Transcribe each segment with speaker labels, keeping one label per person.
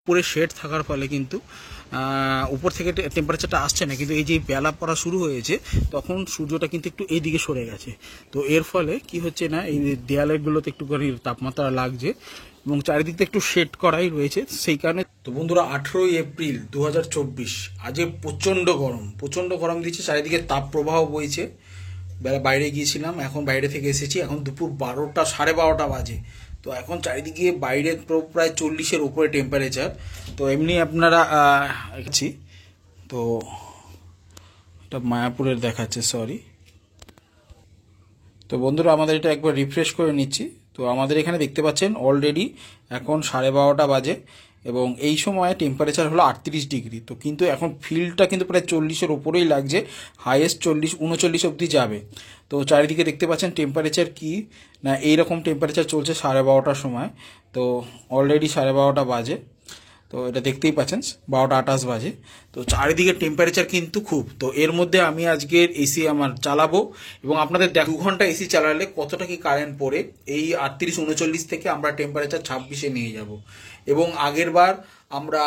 Speaker 1: উপরে শেড থাকার ফলে কিন্তু উপর থেকে টেম্পারেচারটা আসছে না, কিন্তু এই যে বেলা পড়া শুরু হয়েছে তখন সূর্যটা কিন্তু একটু এইদিকে সরে গেছে। তো এর ফলে কি হচ্ছে না, এই দেয়ালগুলোতে একটুখানি তাপমাত্রা লাগছে এবং চারিদিকটা একটু শেড করাই রয়েছে, সেই কারণে। তো বন্ধুরা, 18 এপ্রিল 2024, আজকে প্রচণ্ড গরম দিচ্ছে, চারিদিকে তাপ প্রবাহ বইছে। বাইরে গিয়েছিলাম, এখন বাইরে থেকে এসেছি, এখন দুপুর 12টা 12:30 বাজে। তো এখন চারিদিকে বাইরে প্রায় 40-এর উপরে টেম্পারেচার। তো এমনি আপনারা দেখছি, তো এটা মায়াপুরের দেখাচ্ছে, সরি। তো বন্ধুরা, আমাদের এটা একবার রিফ্রেশ করে নিচ্ছি। তো আমাদের এখানে দেখতে পাচ্ছেন অলরেডি এখন 12:30 বাজে এবং এই সময় টেম্পারেচার হলো 38 ডিগ্রি। তো কিন্তু এখন ফিল্ডটা কিন্তু প্রায় 40-এর উপরেই লাগছে, হাইয়েস্ট 39 অবধি যাবে। তো চারিদিকে দেখতে পাচ্ছেন টেম্পারেচার কি না, এইরকম টেম্পারেচার চলছে 12:30টার সময়। তো অলরেডি 12:30 বাজে, তো এটা দেখতেই পাচ্ছেন 12:28 বাজে। তো চারিদিকে টেম্পারেচার কিন্তু খুব। তো এর মধ্যে আমি আজকের এসি আমার চালাবো এবং আপনাদের 2 ঘন্টা এসি চালালে কতটা কি কারেন্ট পড়ে, এই 38-39 থেকে আমরা টেম্পারেচার 26-এ নিয়ে যাব। এবং আগের বার আমরা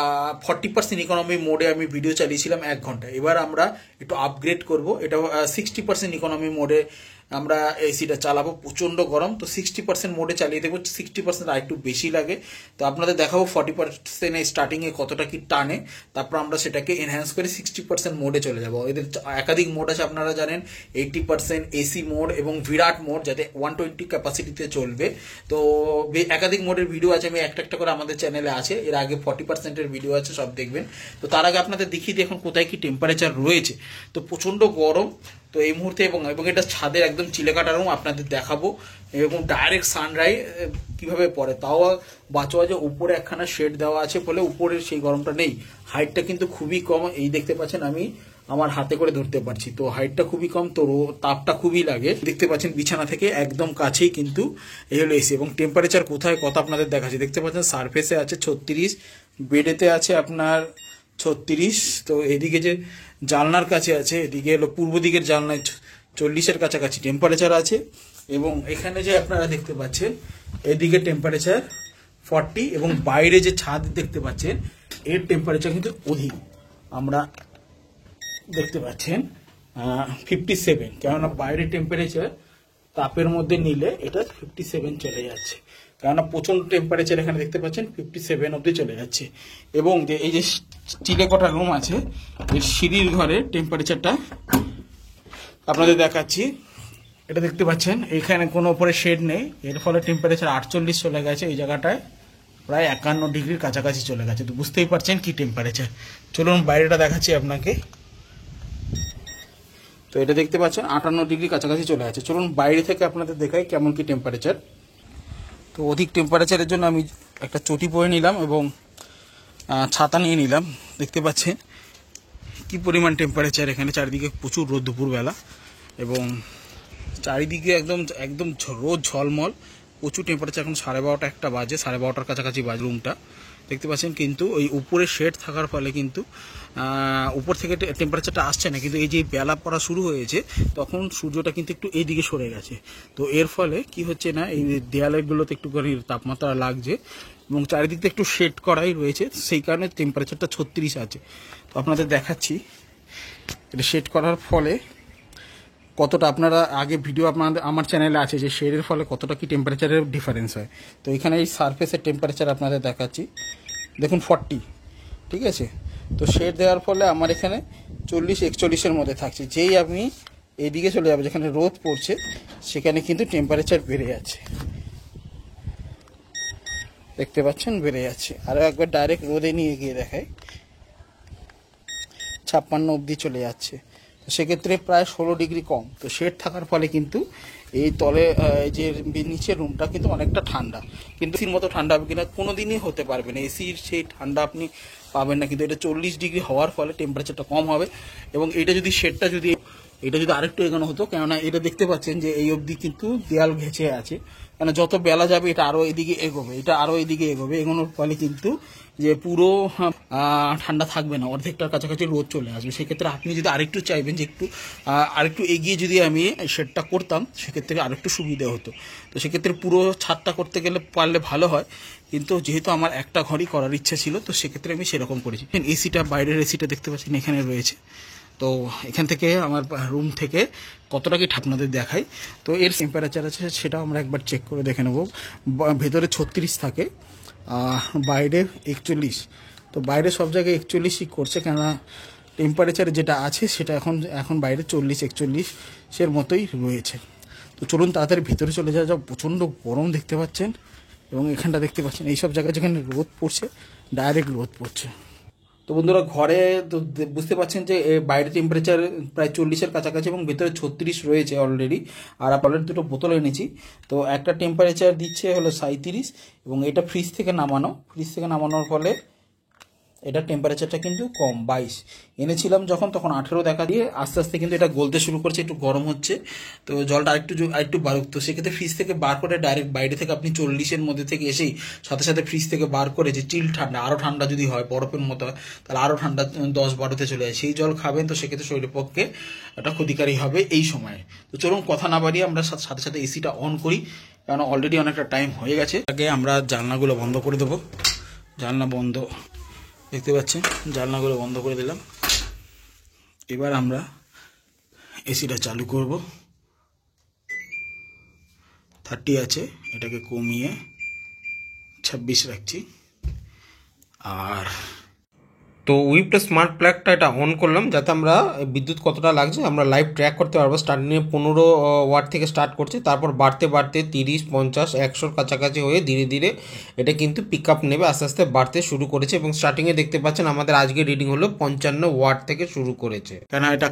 Speaker 1: 40% ইকোনমি মোডে আমি ভিডিও চালিয়েছিলাম 1 ঘন্টা, এবার আমরা একটু আপগ্রেড করব, এটা 60% ইকোনমি মোডে আমরা এসিটা চালাবো। প্রচণ্ড গরম, তো 60% মোডে চালিয়ে দেবো, 60% আর একটু বেশি লাগে। তো আপনাদের দেখাবো 40% স্টার্টিংয়ে কতটা কি টানে, তারপর আমরা সেটাকে এনহ্যান্স করে 60% মোডে চলে যাব। এদের একাধিক মোড আছে, আপনারা জানেন, 80% এসি মোড এবং বিরাট মোড, যাতে 120 ক্যাপাসিটিতে চলবে। তো একাধিক মোডের ভিডিও আছে, আমি একটা করে আমাদের চ্যানেলে আছে, এর আগে 40%-এর ভিডিও আছে, সব দেখবেন। তো তার আগে আপনাদের দেখিয়ে দিই এখন কোথায় কি টেম্পারেচার রয়েছে। তো প্রচণ্ড গরম তো এই মুহূর্তে, এবং এটা ছাদের একদম চিলেকাটা রুম, আপনাদের দেখাবো এবং ডাইরেক্ট সানরাইজ কিভাবে পড়ে, তাও বাঁচোয়া যে উপরে একখানা শেড দেওয়া আছে বলে উপরের সেই গরমটা নেই। হাইটটা কিন্তু খুবই কম, এই দেখতে পাচ্ছেন আমি আমার হাতে করে ধরতে পারছি, তো হাইটটা খুবই কম, তো তাপটা খুবই লাগে। দেখতে পাচ্ছেন বিছানা থেকে একদম কাছেই কিন্তু এই হলো এসি। এবং টেম্পারেচার কোথায় কত আপনাদের দেখাচ্ছি, দেখতে পাচ্ছেন সারফেসে আছে 36, বেডেতে আছে আপনার 36। তো এদিকে যে জানলার কাছে আছে, এদিকে হলো পূর্ব দিকের জানলায় 40-এর কাছাকাছি টেম্পারেচার আছে। এবং এখানে যে আপনারা দেখতে পাচ্ছেন এদিকে টেম্পারেচার 40, এবং বাইরে যে ছাদ দেখতে পাচ্ছেন এর টেম্পারেচার কিন্তু অধিক, আমরা দেখতে পাচ্ছেন 57, কেননা বাইরে টেম্পারেচার তাপের মধ্যে নিলে এটা 57 চলে যাচ্ছে, কেননা প্রচন্ড টেম্পারেচার এখানে দেখতে পাচ্ছেন 57 অবধি চলে যাচ্ছে। এবং যে এই যে চিলেকোঠা রুম আছে, এর সিঁড়ির ঘরের টেম্পারেচারটা আপনাদের দেখাচ্ছি, এটা দেখতে পাচ্ছেন এখানে কোনো উপরে শেড নেই, এর ফলে টেম্পারেচার 48 চলে গেছে, এই জায়গাটায় প্রায় 51 ডিগ্রির কাছাকাছি চলে গেছে। তো বুঝতেই পারছেন কি টেম্পারেচার। চলুন বাইরেটা দেখাচ্ছি আপনাকে। তো এটা দেখতে পাচ্ছেন 58 ডিগ্রি কাছাকাছি চলে আছে। চলুন বাইরে থেকে আপনাদের দেখাই কেমন কি টেম্পারেচার। তো অধিক টেম্পারেচারের জন্য আমি একটা চটি পরে নিলাম এবং ছাতা নিয়ে নিলাম। দেখতে পাচ্ছেন কি পরিমাণ টেম্পারেচার এখানে, চারিদিকে প্রচুর রোদ দুপুরবেলা, এবং চারিদিকে একদম রোদ ঝলমল, প্রচুর টেম্পারেচার। এখন 12:30-1টা বাজে, 12:30টার কাছাকাছি বাজে রুমটা দেখতে পাচ্ছেন। কিন্তু ওই উপরে শেড থাকার ফলে কিন্তু উপর থেকে টেম্পারেচারটা আসছে না, কিন্তু এই যে বেলা পড়া শুরু হয়েছে তখন সূর্যটা কিন্তু একটু এইদিকে সরে গেছে। তো এর ফলে কি হচ্ছে না, এই দেয়ালগুলোতে একটুখানি তাপমাত্রা লাগছে এবং চারিদিকটা একটু শেড করাই রয়েছে, সেই কারণে টেম্পারেচারটা 36 আছে। তো আপনাদের দেখাচ্ছি এটা শেড করার ফলে কতটা, আপনারা আগে ভিডিও আমার চ্যানেলে আছে যে শেডের ফলে কতটা কি টেম্পারেচারের ডিফারেন্স হয়। তো এখানে এই সারফেসের টেম্পারেচার আপনাদের দেখাচ্ছি, দেখুন 40, ঠিক আছে। তো শেড দেওয়ার ফলে আমার এখানে 40-41-এর মধ্যে থাকছে, যেই আমি এইদিকে চলে যাবো যেখানে রোদ পড়ছে সেখানে কিন্তু টেম্পারেচার বেড়ে যাচ্ছে, দেখতে পাচ্ছেন বেড়ে যাচ্ছে। আরও একবার ডাইরেক্ট রোদে নিয়ে গিয়ে দেখায় 56 অবধি চলে যাচ্ছে, সেক্ষেত্রে প্রায় 16 ডিগ্রি কম। তো শেড থাকার ফলে কিন্তু এই তলে যে নিচের রুমটা কিন্তু অনেকটা ঠান্ডা, কিন্তু এসির মতো ঠান্ডা হবে কিনা কোনো দিনই হতে পারবে না, এসির সেই ঠান্ডা আপনি পাবেন না। কিন্তু এটা 40 ডিগ্রি হওয়ার ফলে টেম্পারেচারটা কম হবে। এবং এটা যদি শেডটা যদি এটা যদি আরেকটু এগোনো হতো, কেননা এটা দেখতে পাচ্ছেন যে এই অবধি কিন্তু দেয়াল ঘেঁচে আছে, কেন যত বেলা যাবে এটা আরও এদিকে এগোবে, এটা আরও এদিকে এগোবে, এগোনোর ফলে কিন্তু যে পুরো ঠান্ডা থাকবে না, অর্ধেকটার কাছাকাছি রোদ চলে আসবে। সেক্ষেত্রে আপনি যদি আরেকটু চাইবেন যে একটু আরেকটু এগিয়ে যদি আমি শেডটা করতাম, সেক্ষেত্রে আরেকটু সুবিধা হতো। তো সেক্ষেত্রে পুরো ছাদটা করতে গেলে পারলে ভালো হয়, কিন্তু যেহেতু আমার একটা ঘরই করার ইচ্ছা ছিল, তো সেক্ষেত্রে আমি সেরকম করেছি। এসিটা, বাইরের এসিটা দেখতে পাচ্ছেন এখানে রয়েছে। তো এখান থেকে আমার রুম থেকে কতটা কি আপনাদের দেখাই। তো এর টেম্পারেচার আছে সেটাও আমরা একবার চেক করে দেখে নেব। ভেতরে 36 থাকে, বাইরে 41। তো বাইরে সব জায়গায় 41ই করছে, কেননা টেম্পারেচার যেটা আছে সেটা এখন বাইরে 40-41 মতোই রয়েছে। তো চলুন তাড়াতাড়ি ভেতরে চলে যাওয়া যাক। প্রচণ্ড গরম দেখতে পাচ্ছেন, এবং এখানটা দেখতে পাচ্ছেন এইসব জায়গায় যেখানে রোদ পড়ছে, ডাইরেক্ট রোদ পড়ছে। তো বন্ধুরা, ঘরে তো বুঝতে পারছেন যে বাইরে টেম্পারেচার প্রায় 40-এর কাছাকাছি এবং ভেতরে 36 রয়েছে অলরেডি। আর আপনাদের দুটো বোতল এনেছি, তো একটা টেম্পারেচার দিচ্ছে হলো 37, এবং এটা ফ্রিজ থেকে নামানোর ফলে এটা টেম্পারেচারটা কিন্তু কম, 22 এনেছিলাম যখন, তখন 18 দেখা দিয়ে আস্তে আস্তে কিন্তু এটা গলতে শুরু করছে, একটু গরম হচ্ছে। তো জলটা আরেকটু বাড়ুক। তো সেক্ষেত্রে ফ্রিজ থেকে বার করে ডাইরেক্ট বাইরে থেকে আপনি 40-এর মধ্যে থেকে এসেই সাথে সাথে ফ্রিজ থেকে বার করে যে চিল ঠান্ডা, আরও ঠান্ডা যদি হয়, বরফের মতো হয়, তাহলে আরও ঠান্ডা 10-12তে চলে যায়, সেই জল খাবেন। তো সেক্ষেত্রে শরীরের পক্ষে এটা ক্ষতিকারী হবে এই সময়ে। তো চলুন কথা না বাড়িয়ে আমরা সাথে সাথে এসিটা অন করি, কারণ অলরেডি অনেকটা টাইম হয়ে গেছে। আগে আমরা জানলাগুলো বন্ধ করে দেবো। জানলা বন্ধ, দেখতে পাচ্ছেন জানলাগুলো বন্ধ করে দিলাম। এবার আমরা এসিটা চালু করব। 30 আছে, এটাকে কমিয়ে 26 রাখছি। আর
Speaker 2: তো উইপটা স্মার্ট প্লাগটা এটা অন করলাম, যাতে আমরা বিদ্যুৎ কতটা লাগছে আমরা লাইভ ট্র্যাক করতে পারবো। স্টার্টিংয়ে 15 ওয়াট থেকে স্টার্ট করছে, তারপর বাড়তে বাড়তে 30, 50, 100-র কাছাকাছি হয়ে ধীরে ধীরে এটা কিন্তু পিক আপ নেবে, আস্তে আস্তে বাড়তে শুরু করেছে। এবং স্টার্টিংয়ে দেখতে পাচ্ছেন আমাদের আজকে রিডিং হলো 55 ওয়াট থেকে শুরু করেছে।
Speaker 1: কেন এটা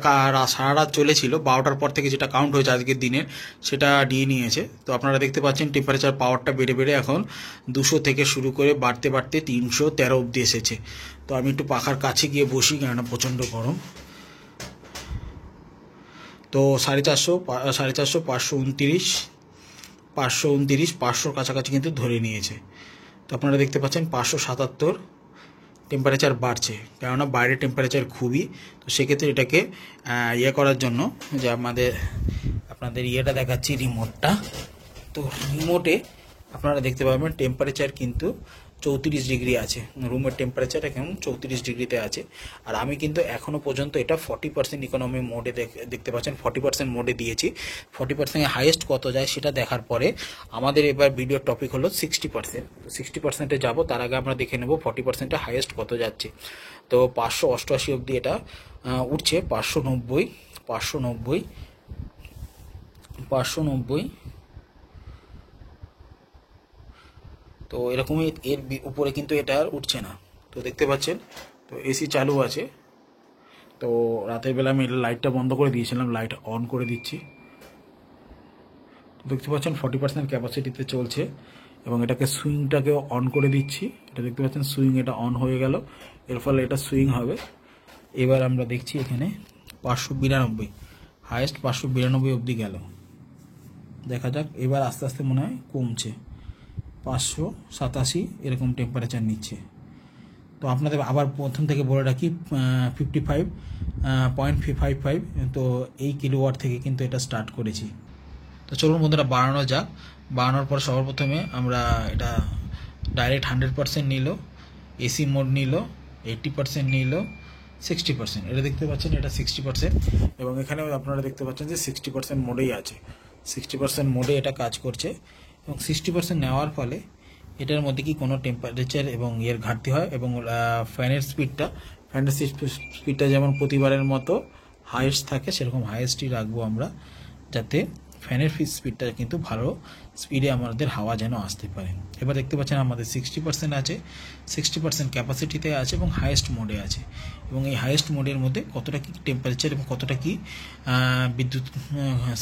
Speaker 1: সারা রাত চলেছিল, 12টার পর থেকে যেটা কাউন্ট হয়েছে আজকের দিনের, সেটা দিয়ে নিয়েছে। তো আপনারা দেখতে পাচ্ছেন টেম্পারেচার পাওয়ারটা বেড়ে বেড়ে এখন 200 থেকে শুরু করে বাড়তে বাড়তে 313 অবধি এসেছে। তো আমি একটু পাখার কাছে গিয়ে বসি, কেননা প্রচণ্ড গরম। তো 450, 529, 500-র কাছাকাছি কিন্তু ধরে নিয়েছে। তো আপনারা দেখতে পাচ্ছেন 577 টেম্পারেচার বাড়ছে, কেননা বাইরের টেম্পারেচার খুবই। তো সেক্ষেত্রে এটাকে করার জন্য যে আপনাদের ইয়েটা দেখাচ্ছি, রিমোটটা। তো রিমোটে আপনারা দেখতে পাবেন টেম্পারেচার কিন্তু 34 ডিগ্রি আছে, রুমের টেম্পারেচার এখন 34 ডিগ্রিতে আছে। আর আমি কিন্তু এখনও পর্যন্ত এটা 40% ইকোনমি মোডে দেখতে পাচ্ছেন 40% মোডে দিয়েছি। 40% হাইয়েস্ট কত যায় সেটা দেখার পরে আমাদের এবার ভিডিওর টপিক হলো 60%। তো 60%-এ যাবো, তার আগে আমরা দেখে নেব 40%-এ হাইয়েস্ট কত যাচ্ছে। তো 588 অবধি এটা উঠছে, 590, 590। তো এরকমই, এর উপরে কিন্তু এটা আর উঠছে না। তো দেখতে পাচ্ছেন, তো এসি চালু আছে। তো রাতের বেলা আমি লাইটটা বন্ধ করে দিয়েছিলাম, লাইট অন করে দিচ্ছি। দেখতে পাচ্ছেন 40% ক্যাপাসিটিতে চলছে, এবং এটাকে সুইংটাকে অন করে দিচ্ছি। এটা দেখতে পাচ্ছেন সুইং, এটা অন হয়ে গেল, এর ফলে এটা সুইং হবে। এবার আমরা দেখছি এখানে 592, হাইয়েস্ট 592 অবধি গেল। দেখা যাক, এবার আস্তে আস্তে মনে হয় কমছে, 587 এরকম টেম্পারেচার নিচ্ছে। তো আপনাদের আবার প্রথম থেকে বলে রাখি 55.55, তো এই কিলোওয়াট থেকে কিন্তু এটা স্টার্ট করেছি। তো চলুন বন্ধুরা বাড়ানো যাক। বাড়ানোর পর সবার প্রথমে আমরা এটা ডাইরেক্ট 100% নিল, এসি মোড নিল, 80% নিল, 60%। এটা দেখতে পাচ্ছেন এটা 60%, এবং এখানেও আপনারা দেখতে পাচ্ছেন যে 60% মোডেই আছে, 60% মোডে এটা কাজ করছে। এবং 60% নেওয়ার ফলে এটার মধ্যে কি কোনো টেম্পারেচার এবং এর ঘাটতি হয়, এবং ফ্যানের স্পিডটা যেমন প্রতিবারের মতো হাইয়েস্ট থাকে, সেরকম হাইয়েস্টই রাখবো আমরা, যাতে ফ্যানের স্পিডটা কিন্তু ভালো স্পিডে আমাদের হাওয়া যেন আসতে পারে। এবার দেখতে পাচ্ছেন আমাদের 60% আছে, 60% ক্যাপাসিটিতে আছে, এবং হাইয়েস্ট মোডে আছে। এবং এই হাইয়েস্ট মোডের মধ্যে কতটা কি টেম্পারেচার এবং কতটা কি বিদ্যুৎ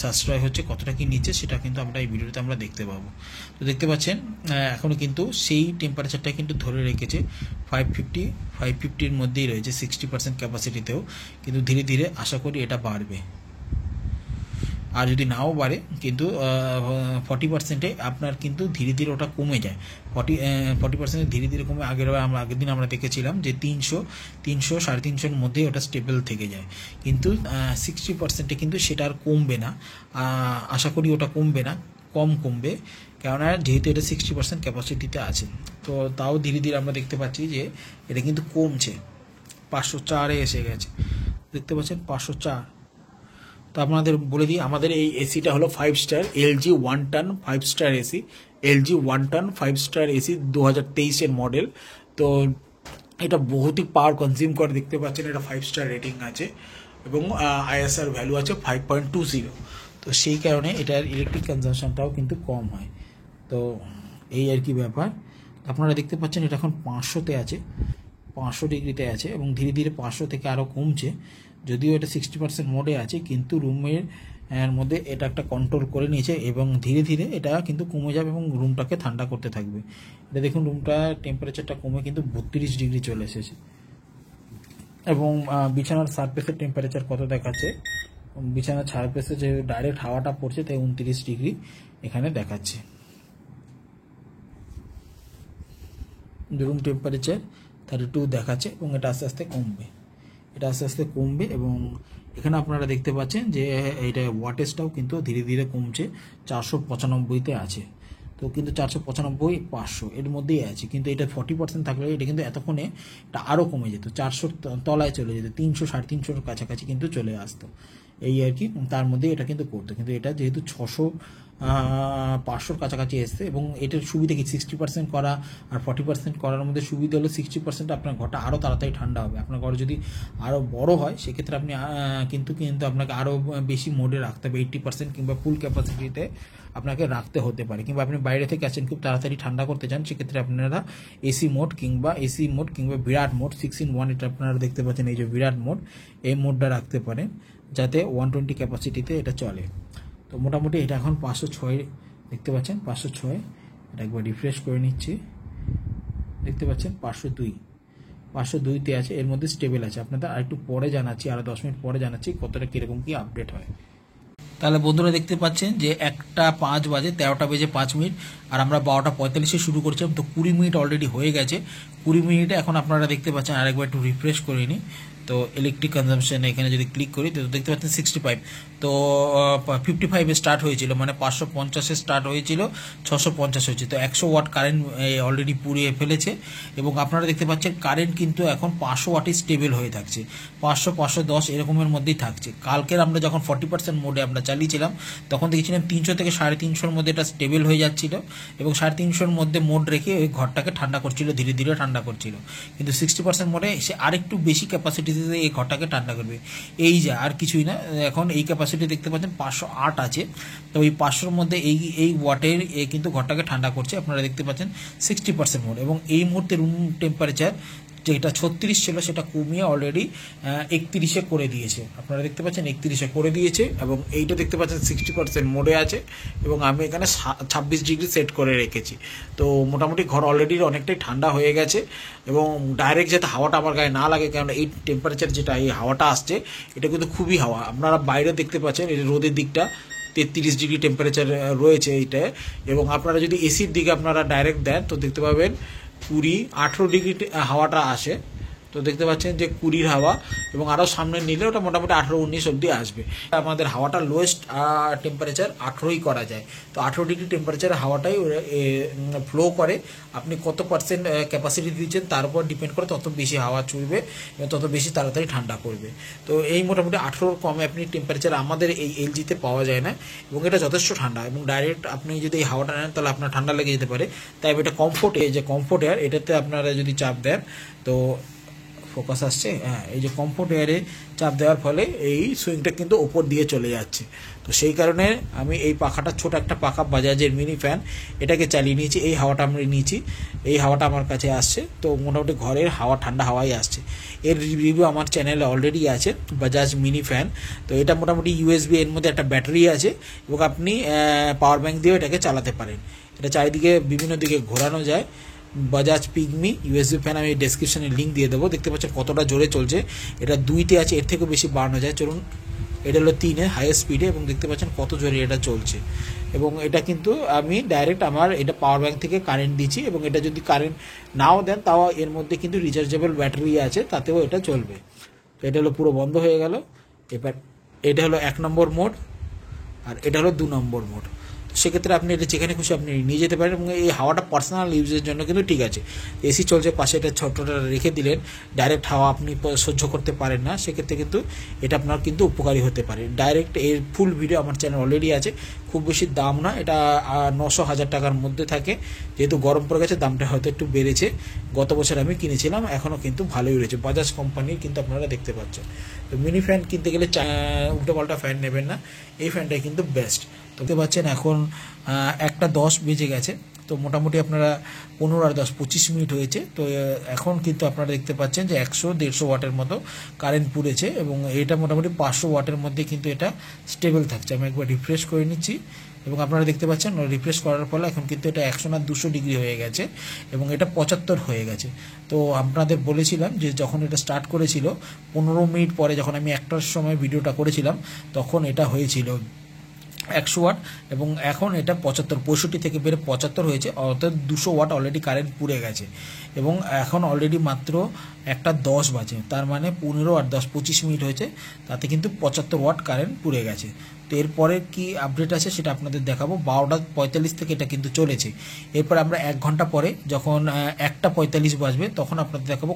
Speaker 1: সাশ্রয় হচ্ছে, কতটা কি নিচ্ছে, সেটা কিন্তু আমরা এই ভিডিওতে আমরা দেখতে পাবো। তো দেখতে পাচ্ছেন এখনও কিন্তু সেই টেম্পারেচারটা কিন্তু ধরে রেখেছে 550-550-র মধ্যেই রয়েছে 60% ক্যাপাসিটিতেও, কিন্তু ধীরে ধীরে আশা করি এটা বাড়বে। আর যদি নাও বাড়ে কিন্তু 40%-এ আপনার কিন্তু ধীরে ধীরে ওটা কমে যায়। 40% ধীরে ধীরে কমে আগের দিন আমরা দেখেছিলাম যে 300 300-350-এর মধ্যে ওটা স্টেবল থেকে যায়, কিন্তু 60%-এ কিন্তু সেটা আর কমবে না। আশা করি ওটা কমবে না, কম কমবে, কেননা যেহেতু এটা 60% ক্যাপাসিটিতে আছে। তো তাও ধীরে ধীরে আমরা দেখতে পাচ্ছি যে এটা কিন্তু কমছে, 504-এ এসে গেছে, দেখতে পাচ্ছেন 504। তো আপনাদের বলে দিই, আমাদের এই এসিটা হলো 5 star LG 1 ton 5 star AC, LG 1 ton 5 star AC 2023-এর মডেল। তো এটা বহুতই পাওয়ার কনজিউম করে, দেখতে পাচ্ছেন এটা 5 স্টার রেটিং আছে এবং ISR ভ্যালু আছে 5.20। তো সেই কারণে এটার ইলেকট্রিক কনজামশনটাও কিন্তু কম হয়। তো এই আর কি ব্যাপার। আপনারা দেখতে পাচ্ছেন এটা এখন 500-তে আছে, 500 ডিগ্রিতে আছে এবং ধীরে ধীরে 500 থেকে আরও কমছে। যদিও এটা 60% মোডে আছে, কিন্তু রুমের মধ্যে এটা একটা কন্ট্রোল করে নিয়েছে এবং ধীরে ধীরে এটা কিন্তু কমে যাবে এবং রুমটাকে ঠান্ডা করতে থাকবে। এটা দেখুন রুমটা টেম্পারেচারটা কমে কিন্তু 32 ডিগ্রি চলে এসেছে এবং বিছানার সারফেসের টেম্পারেচার কত দেখাচ্ছে, বিছানার সারফেসে যে ডাইরেক্ট হাওয়াটা পড়ছে তাই 29 ডিগ্রি এখানে দেখাচ্ছে। রুম টেম্পারেচার 32 দেখাচ্ছে এবং এটা আস্তে আস্তে কমবে, এটা আস্তে আস্তে কমবে এবং এখানে আপনারা দেখতে পাচ্ছেন যে এটা ওয়াটেজটাও কিন্তু ধীরে ধীরে কমছে, 495-তে আছে। তো কিন্তু 495, 500 এর মধ্যেই আছে, কিন্তু এটা 40% থাকলে এটা কিন্তু এতক্ষণে এটা আরও কমে যেত, 400 তলায় চলে যেত, 300-350-এর কাছাকাছি কিন্তু চলে আসতো এই আর কি। তার মধ্যে এটা কিন্তু করতো, কিন্তু এটা যেহেতু 500-র কাছাকাছি এসছে এবং এটার সুবিধা কি 60% করা আর 40% করার মধ্যে সুবিধা হলো 60% আপনার ঘরটা আরও তাড়াতাড়ি ঠান্ডা হবে। আপনার ঘর যদি আরও বড় হয় সেক্ষেত্রে আপনি কিন্তু আপনাকে আরও বেশি মোডে রাখতে হবে, 80% কিংবা ফুল ক্যাপাসিটিতে আপনাকে রাখতে হতে পারে। কিংবা আপনি বাইরে থেকে আসেন খুব তাড়াতাড়ি ঠান্ডা করতে চান, সেক্ষেত্রে আপনারা এসি মোড কিংবা বিরাট মোড 6-in-1, এটা আপনারা দেখতে পাচ্ছেন এই যে বিরাট মোড, এই মোডটা রাখতে পারেন যাতে 120 ক্যাপাসিটিতে এটা চলে। তো মোটামুটি এটা এখন 506 দেখতে পাচ্ছেন, 506। এটা একবার রিফ্রেশ করে নিচ্ছি, দেখতে পাচ্ছেন 502-তে আছে, এর মধ্যে স্টেবল আছে। আপনাদের আরেকটু পরে জানাচ্ছি, আরও 10 মিনিট পরে জানাচ্ছি কতটা কীরকম কী আপডেট হয়। তাহলে বন্ধুরা দেখতে পাচ্ছেন যে 1:05 বাজে, 13টা বেজে 5 মিনিট, আর আমরা 12:45-এ শুরু করছিলাম। তো 20 মিনিট অলরেডি হয়ে গেছে। 20 মিনিটে এখন আপনারা দেখতে পাচ্ছেন, আরেকবার একটু রিফ্রেশ করে নিই। তো ইলেকট্রিক কনজামশন এখানে যদি ক্লিক করি তো দেখতে পাচ্ছেন 65। তো 55-এ স্টার্ট হয়েছিল, মানে 550-এ স্টার্ট হয়েছিল, 650 হয়েছে। তো 100 ওয়াট কারেন্ট অলরেডি পুড়িয়ে ফেলেছে এবং আপনারা দেখতে পাচ্ছেন কারেন্ট কিন্তু এখন 500 ওয়াটই স্টেবল হয়ে থাকছে, 500-510 এরকমের মধ্যেই থাকছে। কালকের আমরা যখন 40% মোডে আমরা চালিয়েছিলাম তখন দেখেছিলাম 300 থেকে 350-এর মধ্যে এটা স্টেবল হয়ে যাচ্ছিল এবং 350-এর মধ্যে মোড রেখে ওই ঘরটাকে ঠান্ডা করছিল, ধীরে ধীরে ঠান্ডা করছিল। কিন্তু 60% মোডে সে আরেকটু বেশি ক্যাপাসিটিতে এই ঘরটাকে ঠান্ডা করবে, এই যা আর কিছুই না। এখন এই ক্যাপাসিটি দেখতে পাচ্ছেন 508 আছে। তো এই 500-র মধ্যে এই ওয়াটের কিন্তু ঘরটাকে ঠান্ডা করছে। আপনারা দেখতে পাচ্ছেন 60% মোড এবং এই মুহূর্তে রুম টেম্পারেচার যেটা 36 ছিল সেটা কমিয়ে অলরেডি 31-এ করে দিয়েছে। আপনারা দেখতে পাচ্ছেন 31-এ করে দিয়েছে এবং এইটা দেখতে পাচ্ছেন 60% মোডে আছে এবং আমি এখানে 26 ডিগ্রি সেট করে রেখেছি। তো মোটামুটি ঘর অলরেডি অনেকটাই ঠান্ডা হয়ে গেছে এবং ডাইরেক্ট যাতে হাওয়াটা আমার গায়ে না লাগে, কারণ এই টেম্পারেচার যেটা এই হাওয়াটা আসছে এটা কিন্তু খুবই হাওয়া। আপনারা বাইরে দেখতে পাচ্ছেন এই রোদের দিকটা 33 ডিগ্রি টেম্পারেচার রয়েছে এইটায়, এবং আপনারা যদি এসির দিকে আপনারা ডাইরেক্ট দেন তো দেখতে পাবেন 20-18 ডিগ্রি হাওয়াটা আসে। তো দেখতে পাচ্ছেন যে 20-র হাওয়া এবং আরও সামনে নিলে ওটা মোটামুটি 18-19 অবধি আসবে। আমাদের হাওয়াটা লোয়েস্ট টেম্পারেচার 18ই করা যায়। তো 18 ডিগ্রি টেম্পারেচার হাওয়াটাই ফ্লো করে। আপনি কত পার্সেন্ট ক্যাপাসিটি দিচ্ছেন তার উপর ডিপেন্ড করে তত বেশি হাওয়া চলবে এবং তত বেশি তাড়াতাড়ি ঠান্ডা করবে। তো এই মোটামুটি 18-র কমে আপনি টেম্পারেচার আমাদের এই এলজিতে পাওয়া যায় না এবং এটা যথেষ্ট ঠান্ডা এবং ডাইরেক্ট আপনি যদি এই হাওয়াটা নেন তাহলে আপনার ঠান্ডা লেগে যেতে পারে। তাই এটা কমফোর্ট, এই যে কমফোর্ট এয়ার, এটাতে আপনারা যদি চাপ দেন তো ফোকাস আসছে, হ্যাঁ, এই যে কমফোর্ট এয়ারে চাপ দেওয়ার ফলে এই সুইংটা কিন্তু ওপর দিয়ে চলে যাচ্ছে। তো সেই কারণে আমি এই পাখাটা, ছোট একটা পাখা বাজাজের মিনি ফ্যান, এটাকে চালিয়ে নিয়েছি। এই হাওয়াটা আমি নিয়েছি, এই হাওয়াটা আমার কাছে আসছে। তো মোটামুটি ঘরের হাওয়া, ঠান্ডা হাওয়াই আসছে। এর রিভিউ আমার চ্যানেলে অলরেডি আছে, বাজাজ মিনি ফ্যান। তো এটা মোটামুটি ইউএসবি, এর মধ্যে একটা ব্যাটারি আছে এবং আপনি পাওয়ার ব্যাঙ্ক দিয়েও এটাকে চালাতে পারেন। এটা চারিদিকে বিভিন্ন দিকে ঘোরানো যায়। বাজাজ পিগমি ইউএসবি ফ্যান, আমি ডেসক্রিপশনে লিঙ্ক দিয়ে দেবো। দেখতে পাচ্ছেন কতটা জোরে চলছে, এটা 2-তে আছে, এর থেকেও বেশি বাড়ানো যায়। চলুন এটা হলো 3-এ হাইয়েস্ট স্পিডে, এবং দেখতে পাচ্ছেন কত জোরে এটা চলছে। এবং এটা কিন্তু আমি ডাইরেক্ট আমার এটা পাওয়ার ব্যাঙ্ক থেকে কারেন্ট দিচ্ছি, এবং এটা যদি কারেন্ট নাও দেন তাও এর মধ্যে কিন্তু রিচার্জেবল ব্যাটারি আছে, তাতেও এটা চলবে। তো এটা হলো পুরো বন্ধ হয়ে গেল। এবার এটা হলো 1 নম্বর মোড, আর এটা হলো 2 নম্বর মোড। সেক্ষেত্রে আপনি এটা যেখানে খুশি আপনি নিয়ে যেতে পারেন, এবং এই হাওয়াটা পার্সোনাল ইউজের জন্য কিন্তু ঠিক আছে। এসি চলছে পাশে, এটা ছোট্টটা রেখে দিলেন, ডাইরেক্ট হাওয়া আপনি সহ্য করতে পারেন না, সেক্ষেত্রে কিন্তু এটা আপনার কিন্তু উপকারী হতে পারে। ডাইরেক্ট এর ফুল ভিডিও আমার চ্যানেল অলরেডি আছে, খুব বেশি দাম না, এটা 900-1000 টাকার মধ্যে থাকে। যেহেতু গরম পড়ে গেছে দামটা হয়তো একটু বেড়েছে, গত বছর আমি কিনেছিলাম, এখনও কিন্তু ভালোই রয়েছে, বাজাজ কোম্পানির কিন্তু আপনারা দেখতে পাচ্ছেন। তো মিনি ফ্যান কিনতে গেলে উল্টোপাল্টা ফ্যান নেবেন না, এই ফ্যানটাই কিন্তু বেস্ট। তো দেখতে পাচ্ছেন এখন 1:10 বেজে গেছে, তো মোটামুটি আপনারা 15 আর 10 25 মিনিট হয়েছে। তো এখন কিন্তু আপনারা দেখতে পাচ্ছেন যে 100-150 ওয়াটের মতো কারেন্ট পুড়েছে, এবং এটা মোটামুটি 500 ওয়াটের মধ্যে কিন্তু এটা স্টেবল থাকছে। আমি একবার রিফ্রেশ করে নিচ্ছি, এবং আপনারা দেখতে পাচ্ছেন রিফ্রেশ করার ফলে এখন কিন্তু এটা 100 না 200 ডিগ্রি হয়ে গেছে, এবং এটা 75 হয়ে গেছে। তো আপনাদের বলেছিলাম যে যখন এটা স্টার্ট করেছিল 15 মিনিট পরে, যখন আমি 1টার সময় ভিডিওটা করেছিলাম, তখন এটা হয়েছিল 100 ওয়াট, এবং এখন এটা 65 থেকে বেড়ে 75 হয়েছে, অর্থাৎ 200 ওয়াট অলরেডি কারেন্ট পুড়ে গেছে। এবং এখন অলরেডি মাত্র 1:10 বাজে, তার মানে 15 আর 10 25 মিনিট হয়েছে, তাতে কিন্তু 75 ওয়াট কারেন্ট পুড়ে গেছে। তো এরপরে কি আপডেট আছে সেটা আপনাদের দেখাবো। 12:45 থেকে এটা কিন্তু চলেছে। এরপর আমরা 1 ঘন্টা পরে যখন 1:45 বাজবে, তখন আপনাদের দেখাবো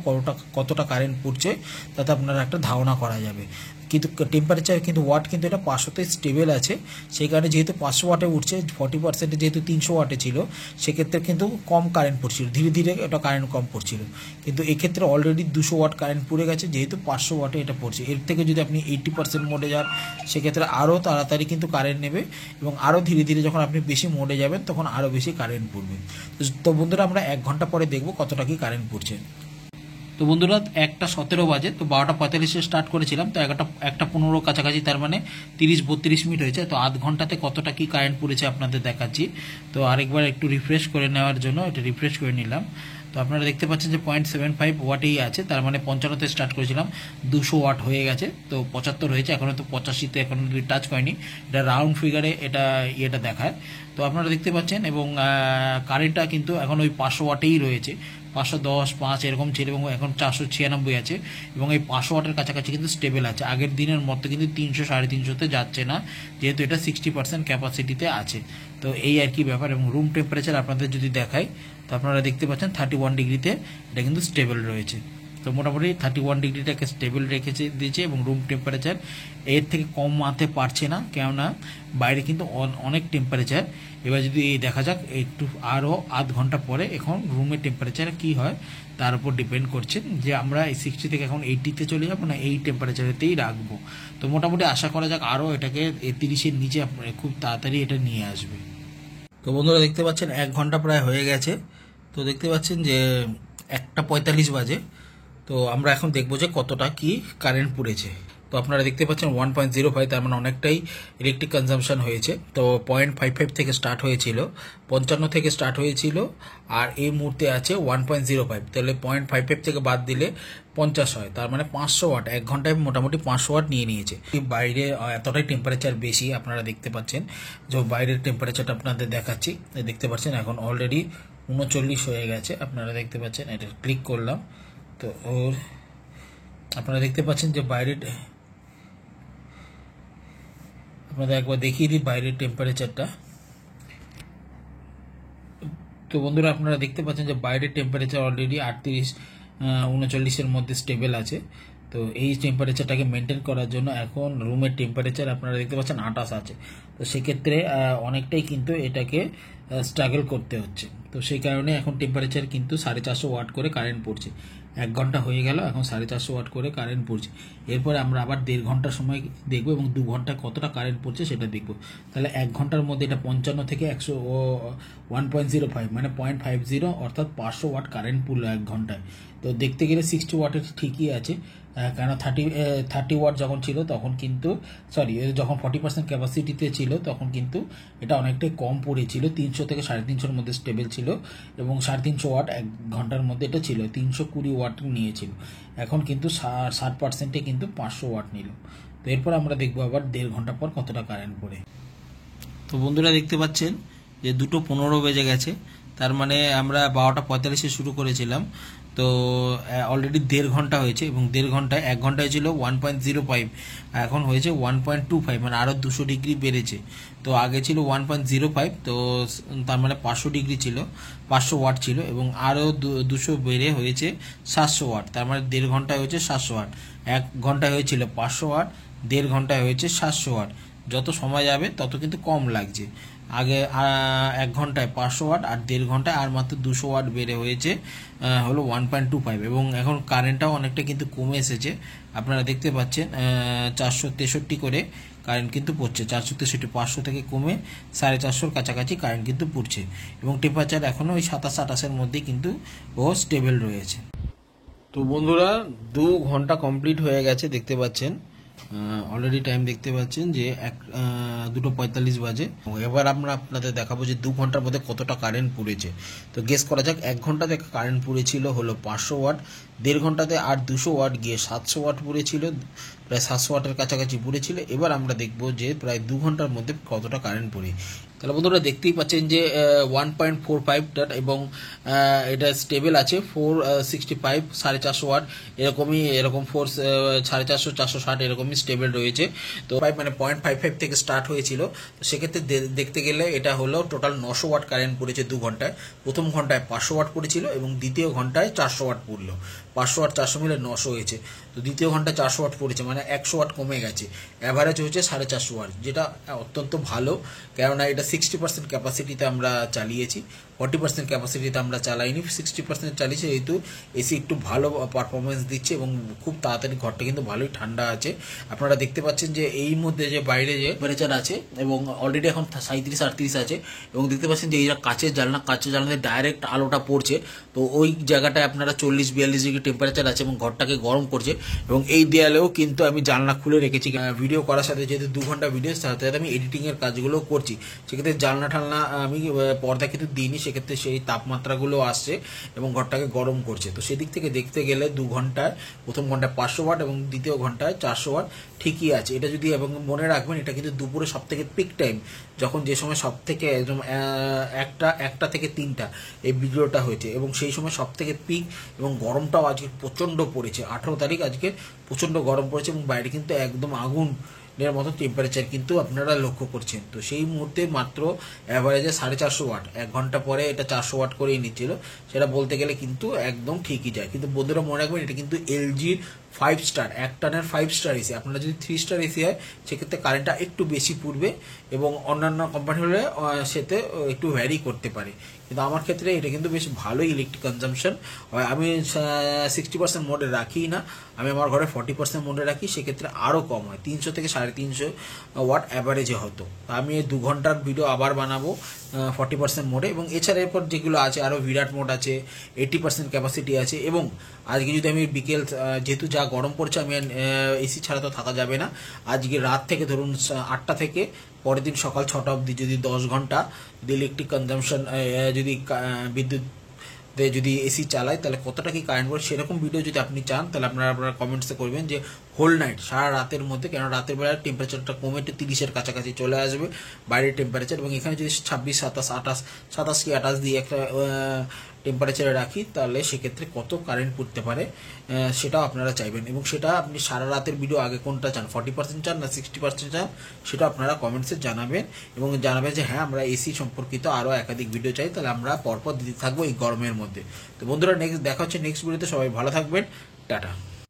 Speaker 1: কতটা কারেন্ট পুড়ছে, তাতে আপনারা একটা ধারণা করা যাবে। কিন্তু টেম্পারেচার কিন্তু ওয়াট কিন্তু এটা 500তে স্টেবল আছে, সেই কারণে যেহেতু 500 ওয়াটে উঠছে, 40% যেহেতু 300 ওয়াটে ছিল, সেক্ষেত্রে কিন্তু কম কারেন্ট পড়ছিল, ধীরে ধীরে এটা কারেন্ট কম পড়ছিল। কিন্তু এক্ষেত্রে অলরেডি 200 ওয়াট কারেন্ট পুড়ে গেছে, যেহেতু 500 ওয়াটে এটা পড়ছে। এর থেকে যদি আপনি 80% মোডে যান, সেক্ষেত্রে আরও তাড়াতাড়ি কিন্তু কারেন্ট নেবে, এবং আরও ধীরে ধীরে যখন আপনি বেশি মোডে যাবেন তখন আরও বেশি কারেন্ট পড়বে। তো বন্ধুরা, আমরা 1 ঘন্টা পরে দেখব কতটা কি কারেন্ট পড়ছে। তো বন্ধুরা 1:17 বাজে, তো 12:45-এ স্টার্ট করেছিলাম, তো 1:15 কাছাকাছি, তার মানে 30-32 মিনিট হয়েছে। তো আধ ঘন্টাতে কতটা কি কারেন্ট পড়েছে আপনাদের দেখাচ্ছি। তো আরেকবার একটু রিফ্রেশ করে নেওয়ার জন্য এটা রিফ্রেশ করে নিলাম। তো আপনারা দেখতে পাচ্ছেন যে 0.75 ওয়াটেই আছে, তার মানে 55-তে স্টার্ট করেছিলাম, 200 ওয়াট হয়ে গেছে, তো 75 হয়েছে, এখনও তো 85-তে এখনও টাচ করেনি, এটা রাউন্ড ফিগারে এটা দেখায়। তো আপনারা দেখতে পাচ্ছেন, এবং কারেন্টটা কিন্তু এখন ওই 500 ওয়াটেই রয়েছে, 510, 5 এরকম ছিল, এবং এখন 496 আছে, এবং এই 500 ওয়াটের কাছাকাছি কিন্তু স্টেবল আছে। আগের দিনের মতো কিন্তু 300-350-তে যাচ্ছে না, যেহেতু এটা 60% ক্যাপাসিটিতে আছে। তো এই আর কি ব্যাপার। এবং রুম টেম্পারেচার আপনাদের যদি দেখাই, তো আপনারা দেখতে পাচ্ছেন 31 ডিগ্রিতে এটা কিন্তু স্টেবল রয়েছে। তো মোটামুটি 31 ডিগ্রিটাকে স্টেবল দিয়েছে, এবং রুম টেম্পারেচার এর থেকে কমাতে পারছে না, কেননা বাইরে কিন্তু অনেক টেম্পারেচার। এবার যদি দেখা যাক একটু আরও আধ ঘন্টা পরে এখন রুমের টেম্পারেচার কি হয়, তার উপর ডিপেন্ড করছে যে আমরা এই 60 থেকে এখন 80-তে চলে যাবো না এই টেম্পারেচারেতেই রাখবো। তো মোটামুটি আশা করা যাক আরও এটাকে 30-এর নিচে খুব তাড়াতাড়ি এটা নিয়ে আসবে। তো বন্ধুরা দেখতে পাচ্ছেন 1 ঘন্টা প্রায় হয়ে গেছে। তো দেখতে পাচ্ছেন যে 1:45 বাজে। তো আমরা এখন দেখবো যে কতটা কি কারেন্ট পুড়েছে। তো আপনারা দেখতে পাচ্ছেন 1.05, তার মানে অনেকটাই ইলেকট্রিক কনজাম্পশন হয়েছে। তো 0.55 থেকে স্টার্ট হয়েছিল, 55 থেকে স্টার্ট হয়েছিল, আর এই মুহূর্তে আছে 1.05। তাহলে 0.55 থেকে বাদ দিলে 50 হয়, তার মানে 500 ওয়াট 1 ঘন্টায় মোটামুটি 500 ওয়াট নিয়ে নিয়েছে। বাইরে এতটাই টেম্পারেচার বেশি, আপনারা দেখতে পাচ্ছেন যে বাইরের টেম্পারেচারটা আপনাদের দেখাচ্ছি। দেখতে পাচ্ছেন এখন অলরেডি 39 হয়ে গেছে, আপনারা দেখতে পাচ্ছেন। এটা ক্লিক করলাম, তো আপনারা দেখতে পাচ্ছেন যে বাইরের, আপনাদের একবার দেখিয়ে দিই বাইরের টেম্পারেচারটা। তো বন্ধুরা আপনারা দেখতে পাচ্ছেন যে বাইরের টেম্পারেচার অলরেডি 38-39-এর মধ্যে স্টেবল আছে। তো এই টেম্পারেচারটাকে মেনটেন করার জন্য এখন রুমের টেম্পারেচার আপনারা দেখতে পাচ্ছেন 28 আছে। তো সেক্ষেত্রে অনেকটাই কিন্তু এটাকে স্ট্রাগল করতে হচ্ছে। তো সেই কারণে এখন টেম্পারেচার কিন্তু 450 ওয়াট করে কারেন্ট পড়ছে। 1 ঘন্টা হয়ে গেল, এখন 450 ওয়াট করে কারেন্ট পড়ছে। এরপরে আমরা আবার 1.5 ঘন্টা সময় দেখবো, এবং 2 ঘন্টায় কতটা কারেন্ট পড়ছে সেটা দেখবো। তাহলে 1 ঘন্টার মধ্যে এটা 55 থেকে 1.05 মানে 0.50, অর্থাৎ 500 ওয়াট কারেন্ট পড়লো 1 ঘন্টায়। তো দেখতে গেলে 60 ওয়াটের ঠিকই আছে, কেন 30 ওয়াট যখন ছিল তখন কিন্তু যখন 40% ক্যাপাসিটিতে ছিল তখন কিন্তু এটা অনেকটাই কম পড়েছিল, 300 থেকে 350-এর মধ্যে স্টেবল ছিল, এবং 350 ওয়াট 1 ঘন্টার মধ্যে এটা ছিল, 320 ওয়াট নিয়েছিল। এখন কিন্তু 60%-এ কিন্তু 500 ওয়াট নিল। তো এরপর আমরা দেখবো আবার 1.5 ঘন্টা পর কতটা কারেন্ট পড়ে। তো বন্ধুরা দেখতে পাচ্ছেন যে 2:15 বেজে গেছে, তার মানে আমরা 12:45-এ শুরু করেছিলাম, তো অলরেডি 1.5 ঘন্টা হয়েছে এবং 1.5 ঘন্টায় 1 ঘন্টায় ছিল 1.05, এখন হয়েছে 1.25, মানে আরও 200 ডিগ্রি বেড়েছে। তো আগে ছিল 1.05, তো তার মানে 500 ডিগ্রি ছিল, 500 ওয়াট ছিল, এবং আরও 200 বেড়ে হয়েছে 700 ওয়াট, তার মানে 1.5 ঘন্টায় হয়েছে 700 ওয়াট। 1 ঘন্টায় হয়েছিল 500 ওয়াট, 1.5 ঘন্টায় হয়েছে 700 ওয়াট। যত সময় যাবে তত কিন্তু কম লাগছে। আগে 1 ঘন্টায় 500 ওয়াট আর 1.5 ঘন্টায় আর মাত্র 200 ওয়াট বেড়ে হয়েছে হলো 1.25, এবং এখন কারেন্টটাও অনেকটা কিন্তু কমে এসেছে। আপনারা দেখতে পাচ্ছেন 463 করে কারেন্ট কিন্তু পড়ছে, 463, 500 থেকে কমে 450-র কাছাকাছি কারেন্ট কিন্তু পড়ছে, এবং টেম্পারেচার এখনও ওই 27-28-এর মধ্যেই কিন্তু ও স্টেবল রয়েছে। তো বন্ধুরা 2 ঘন্টা কমপ্লিট হয়ে গেছে, দেখতে পাচ্ছেন অলরেডি টাইম দেখতে পাচ্ছেন যে 2:45 বাজে। এবার আমরা আপনাদের দেখাবো যে 2 ঘন্টার মধ্যে কতটা কারেন্ট পুড়েছে। তো গেস করা যাক, 1 ঘন্টাতে কারেন্ট পুড়েছিল হলো 500 ওয়াট, 1.5 ঘন্টাতে আর 200 ওয়াট গিয়ে 700 ওয়াট পুড়েছিল, প্রায় 700 ওয়াটের কাছাকাছি পুড়েছিল। এবার আমরা দেখব যে প্রায় 2 ঘন্টার মধ্যে কতটা কারেন্ট পড়ে। তাহলে বন্ধুরা দেখতেই পাচ্ছেন যে 1.45 এবং এটা স্টেবল আছে 465, 450 ওয়াট এরকম 450, 460 এরকমই স্টেবল রয়েছে। তো মানে 0.55 থেকে স্টার্ট হয়েছিল, তো সেক্ষেত্রে দেখতে গেলে এটা হলো টোটাল 900 ওয়াট কারেন্ট পড়েছে 2 ঘন্টায়। প্রথম ঘন্টায় 500 ওয়াট পড়েছিল এবং দ্বিতীয় ঘন্টায় 400 ওয়াট পড়লো, 500 আর 400 মিলে 900 হয়েছে। তো দ্বিতীয় ঘন্টায় 400 ওয়াট পড়েছে, মানে 100 ওয়াট কমে গেছে। অ্যাভারেজ হচ্ছে 450 ওয়াট, যেটা অত্যন্ত ভালো, কেননা এটা 60% ক্যাপাসিটিতে আমরা চালিয়েছি, 40% ক্যাপাসিটিতে আমরা চালাইনি, 60% চালিয়েছি, যেহেতু এসি একটু ভালো পারফরমেন্স দিচ্ছে এবং খুব তাড়াতাড়ি ঘরটা কিন্তু ভালোই ঠান্ডা আছে। আপনারা দেখতে পাচ্ছেন যে এই মধ্যে যে বাইরে যে টেম্পারেচার আছে এবং অলরেডি এখন 37-38 আছে, এবং দেখতে পাচ্ছেন যে এই কাঁচের জানলাতে ডাইরেক্ট আলোটা পড়ছে, তো ওই জায়গাটায় আপনারা 40-42 ডিগ্রি টেম্পারেচার আছে এবং ঘরটাকে গরম করছে। এবং এই দেয়ালেও কিন্তু আমি জানলা খুলে রেখেছি, ভিডিও করার সাথে যেহেতু 2 ঘন্টা ভিডিও, সাথে সাথে আমি এডিটিংয়ের কাজগুলো করছি, সেক্ষেত্রে জানলা ঠান্না আমি পর্দা কিন্তু দিইনি, সেক্ষেত্রে সেই তাপমাত্রাগুলো আসছে এবং ঘরটাকে গরম করছে। তো সেদিক থেকে দেখতে গেলে 2 ঘন্টায়, প্রথম ঘন্টায় 500 ওয়াট এবং দ্বিতীয় ঘন্টায় 400 ওয়াট ঠিকই আছে। এটা যদি, এবং মনে রাখবেন এটা কিন্তু দুপুরে সব থেকে পিক টাইম, যখন যে সময় সব থেকে একদম 1টা থেকে 3টা এই ভিডিওটা হয়েছে, এবং সেই সময় সব থেকে পিক, এবং গরমটাও আজকে প্রচণ্ড পড়েছে। 18 তারিখ আজকে প্রচণ্ড গরম পড়েছে এবং বাইরে কিন্তু একদম আগুনের মতো টেম্পারেচার কিন্তু আপনারা লক্ষ্য করছেন। তো সেই মুহূর্তে মাত্র অ্যাভারেজে 450 ওয়াট, 1 ঘন্টা পরে এটা 400 ওয়াট করেই নিচ্ছিল, সেটা বলতে গেলে কিন্তু একদম ঠিকই যায়। কিন্তু বন্ধুরা মনে রাখবেন এটা কিন্তু এলজির 5 স্টার, 1 টানের 5 স্টার এসি। আপনারা যদি 3 স্টার এসি হয় সেক্ষেত্রে কারেন্টটা একটু বেশি পড়বে, এবং অন্যান্য কোম্পানি হলে সেতে একটু ভ্যারি করতে পারে, কিন্তু আমার ক্ষেত্রে এটা কিন্তু বেশ ভালোই ইলেকট্রিক কনজামশন হয়। আমি 60% মোডে রাখি না, আমি আমার ঘরে 40% মোডে রাখি, সেক্ষেত্রে আরও কম হয়, 300 থেকে 350 ওয়াট অ্যাভারেজে হতো। আমি 2 ঘন্টার ভিডিও আবার বানাবো 40% মোডে, এবং এছাড়া এরপর যেগুলো আছে আরও বিরাট মোড আছে, 80% ক্যাপাসিটি আছে। এবং আজকে যদি আমি বিকেল, যেহেতু যা গরম পড়ছে, আমি এসি ছাড়া তো থাকা যাবে না, আজকে রাত থেকে ধরুন 8টা থেকে পরের দিন সকাল 6টা অবধি যদি 10 ঘন্টা যদি ইলেকট্রিক কনজামশন, যদি বিদ্যুৎ যদি এসি চালায় তাহলে কতটা কি কারেন্ট পড়ে, সেরকম ভিডিও যদি আপনি চান তাহলে আপনারা কমেন্টসে করবেন যে হোল নাইট, সারা রাতের মধ্যে, কেন রাতের বেলা টেম্পারেচারটা কমে একটু 30-এর কাছাকাছি চলে আসবে বাইরের টেম্পারেচার, এবং এখানে যদি 26, 27, 27 কি 28 দিয়ে একটা টেম্পারেচারে রাখি, তাহলে সেক্ষেত্রে কত কারেন্ট পড়তে পারে সেটাও আপনারা চাইবেন। এবং সেটা আপনি সারা রাতের ভিডিও আগে কোনটা চান, 40% চান না 60% চান, সেটা আপনারা কমেন্টসে জানাবেন, এবং জানাবেন যে হ্যাঁ আমরা এসি সম্পর্কিত আরও একাধিক ভিডিও চাই, তাহলে আমরা পরপর দিতে থাকবো এই গরমের মধ্যে। তো বন্ধুরা দেখা হচ্ছে নেক্সট ভিডিওতে, সবাই ভালো থাকবেন, টাটা।